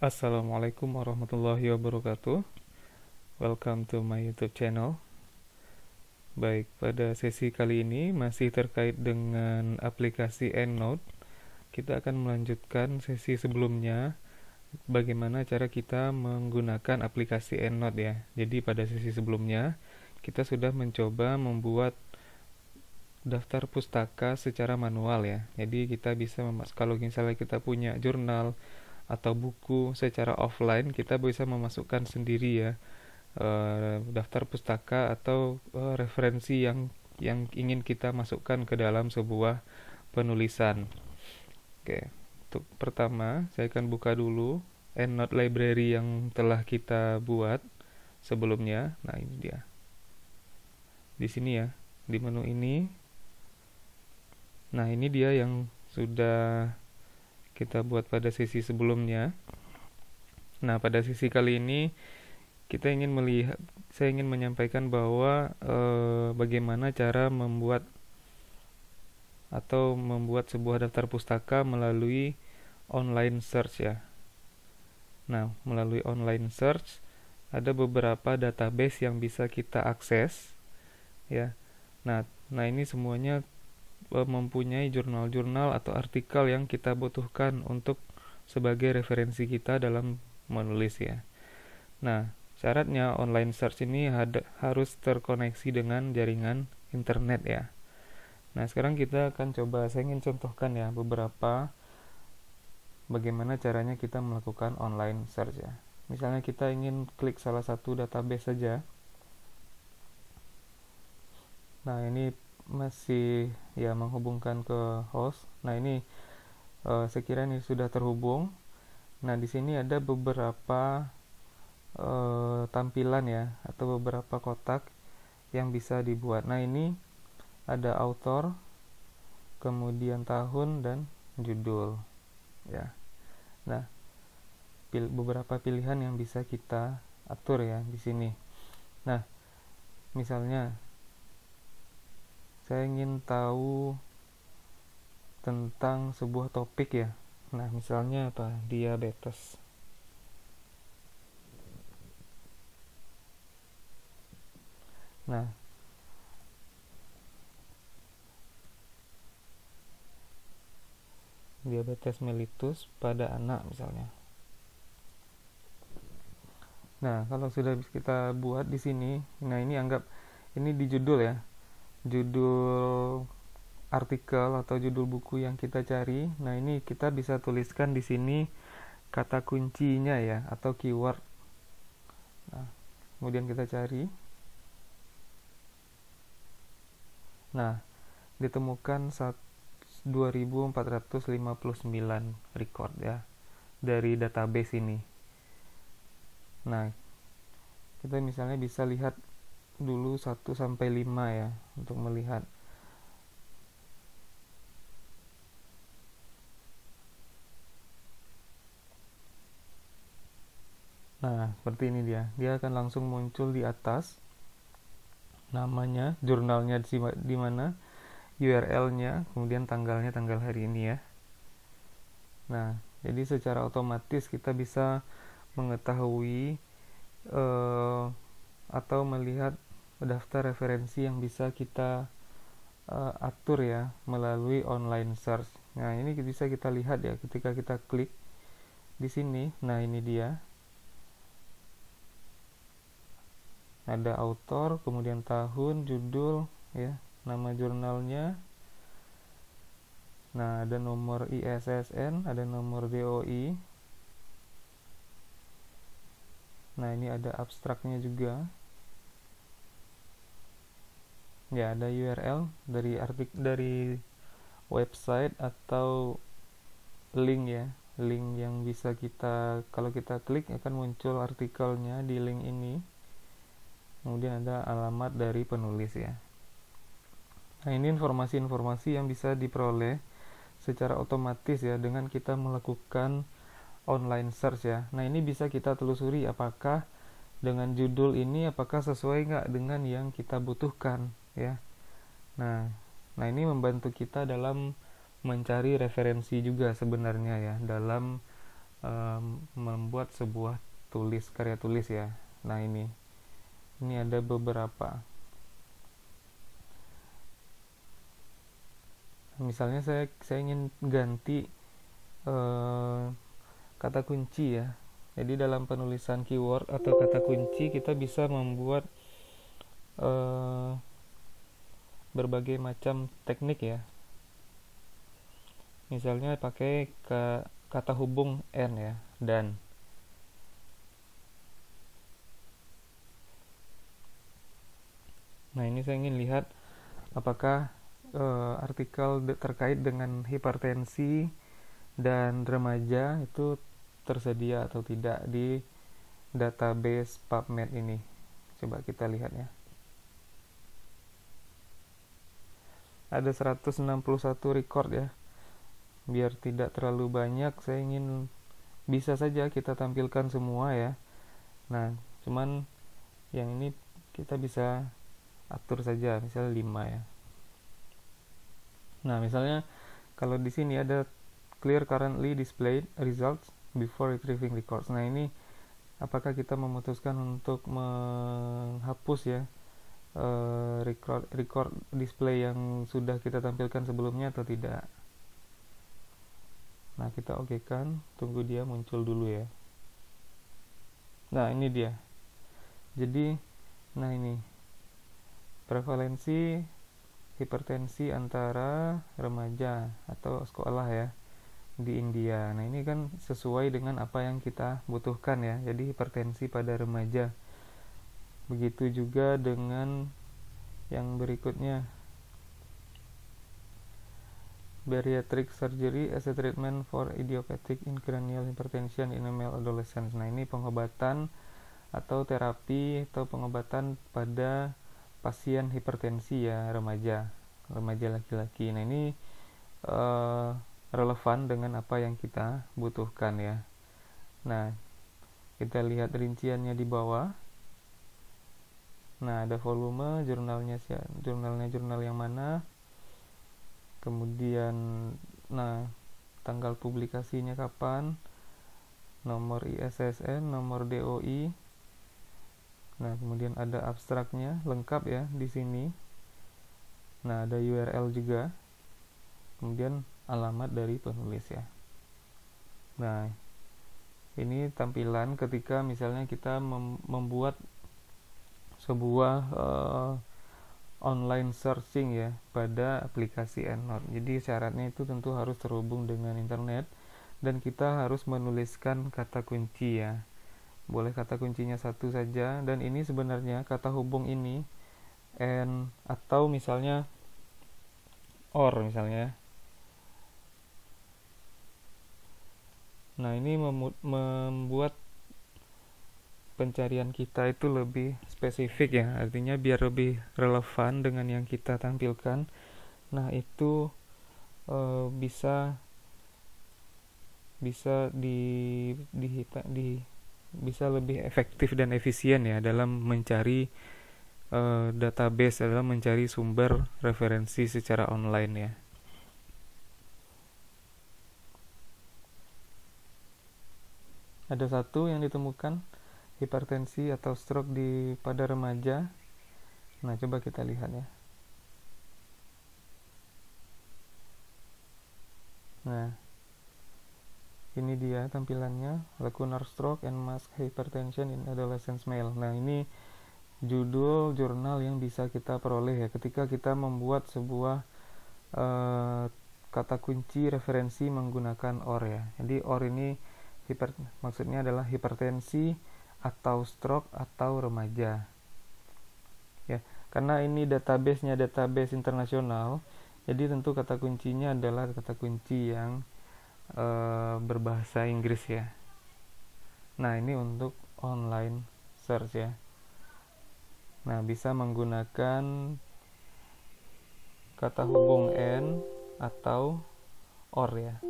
Assalamualaikum warahmatullahi wabarakatuh. Welcome to my YouTube channel. Baik, pada sesi kali ini masih terkait dengan aplikasi EndNote. Kita akan melanjutkan sesi sebelumnya, bagaimana cara kita menggunakan aplikasi EndNote ya. Jadi pada sesi sebelumnya kita sudah mencoba membuat daftar pustaka secara manual ya. Jadi kita bisa kalau misalnya kita punya jurnal atau buku secara offline, kita bisa memasukkan sendiri ya daftar pustaka atau referensi yang ingin kita masukkan ke dalam sebuah penulisan. Oke, untuk pertama saya akan buka dulu EndNote library yang telah kita buat sebelumnya. Nah, ini dia. Di sini ya, di menu ini. Nah, ini dia yang sudah kita buat pada sesi sebelumnya. Nah, pada sesi kali ini saya ingin menyampaikan bahwa bagaimana cara membuat sebuah daftar pustaka melalui online search ya. Nah, melalui online search ada beberapa database yang bisa kita akses ya. Nah ini semuanya mempunyai jurnal-jurnal atau artikel yang kita butuhkan untuk sebagai referensi kita dalam menulis ya. Nah, syaratnya online search ini harus terkoneksi dengan jaringan internet ya. Nah, sekarang kita akan saya ingin contohkan ya beberapa bagaimana caranya kita melakukan online search ya. Misalnya kita ingin klik salah satu database saja. Nah, ini masih ya menghubungkan ke host. Nah, ini sekiranya ini sudah terhubung. Nah, di sini ada beberapa tampilan ya, atau beberapa kotak yang bisa dibuat. Nah, ini ada author, kemudian tahun dan judul ya. Nah, beberapa pilihan yang bisa kita atur ya di sini. Nah, misalnya saya ingin tahu tentang sebuah topik ya. Nah, misalnya apa? Diabetes. Nah, diabetes mellitus pada anak misalnya. Nah, kalau sudah kita buat di sini, nah ini anggap ini di judul ya. Judul artikel atau judul buku yang kita cari. Nah, ini kita bisa tuliskan di sini kata kuncinya ya, atau keyword. Nah, kemudian kita cari. Nah, ditemukan 2459 record ya dari database ini. Nah, kita misalnya bisa lihat dulu 1 sampai 5 ya untuk melihat. Nah, seperti ini dia. Dia akan langsung muncul di atas. Namanya, jurnalnya di mana, URL-nya, kemudian tanggalnya tanggal hari ini ya. Nah, jadi secara otomatis kita bisa mengetahui atau melihat daftar referensi yang bisa kita atur ya melalui online search. Nah, ini bisa kita lihat ya ketika kita klik di sini. Nah, ini dia. Ada author, kemudian tahun, judul ya, nama jurnalnya. Nah, ada nomor ISSN, ada nomor DOI. Nah, ini ada abstraknya juga. Ya, ada URL dari website atau link ya. Link yang bisa kalau kita klik akan muncul artikelnya di link ini. Kemudian ada alamat dari penulis ya. Nah, ini informasi-informasi yang bisa diperoleh secara otomatis ya dengan kita melakukan online search ya. Nah, ini bisa kita telusuri apakah dengan judul ini apakah sesuai nggak dengan yang kita butuhkan ya. Nah ini membantu kita dalam mencari referensi juga sebenarnya ya dalam membuat sebuah karya tulis ya. Nah, ini ada beberapa. Misalnya saya ingin ganti kata kunci ya. Jadi dalam penulisan keyword atau kata kunci kita bisa membuat berbagai macam teknik ya. Misalnya pakai kata hubung and ya, dan. Nah, ini saya ingin lihat apakah artikel terkait dengan hipertensi dan remaja itu tersedia atau tidak di database PubMed ini. Coba kita lihat ya. Ada 161 record ya. Biar tidak terlalu banyak, saya ingin bisa saja kita tampilkan semua ya. Nah, cuman yang ini kita bisa atur saja, misalnya 5 ya. Nah, misalnya kalau di sini ada clear currently displayed results before retrieving records. Nah, ini apakah kita memutuskan untuk menghapus ya record display yang sudah kita tampilkan sebelumnya atau tidak. Nah, kita oke kan, tunggu dia muncul dulu ya. Nah, ini dia. Jadi, nah ini prevalensi hipertensi antara remaja atau sekolah ya di India. Nah, ini kan sesuai dengan apa yang kita butuhkan ya. Jadi hipertensi pada remaja. Begitu juga dengan yang berikutnya, bariatric surgery as a treatment for idiopathic intracranial hypertension in male adolescents. Nah, ini pengobatan atau terapi atau pengobatan pada pasien hipertensi ya, remaja laki-laki. Nah, ini relevan dengan apa yang kita butuhkan ya. Nah, kita lihat rinciannya di bawah. Nah, ada volume, jurnalnya jurnal yang mana, kemudian nah tanggal publikasinya kapan, nomor ISSN, nomor DOI. Nah, kemudian ada abstraknya lengkap ya di sini. Nah, ada URL juga. Kemudian alamat dari penulis ya. Nah, ini tampilan ketika misalnya kita membuat sebuah online searching ya pada aplikasi EndNote. Jadi syaratnya itu tentu harus terhubung dengan internet dan kita harus menuliskan kata kunci ya. Boleh kata kuncinya satu saja, dan ini sebenarnya kata hubung ini and atau misalnya or misalnya. Nah, ini membuat pencarian kita itu lebih spesifik ya, artinya biar lebih relevan dengan yang kita tampilkan. Nah, itu bisa bisa lebih efektif dan efisien ya dalam mencari database, dalam mencari sumber referensi secara online ya. Ada satu yang ditemukan hipertensi atau stroke pada remaja. Nah, coba kita lihat ya. Nah, ini dia tampilannya, lacunar stroke and mass hypertension in adolescent male. Nah, ini judul jurnal yang bisa kita peroleh ya ketika kita membuat sebuah kata kunci referensi menggunakan OR ya. Jadi OR ini maksudnya adalah hipertensi atau stroke atau remaja ya, karena ini database-nya database internasional, jadi tentu kata kuncinya adalah kata kunci yang berbahasa Inggris ya. Nah, ini untuk online search ya. Nah, bisa menggunakan kata hubung and atau or ya.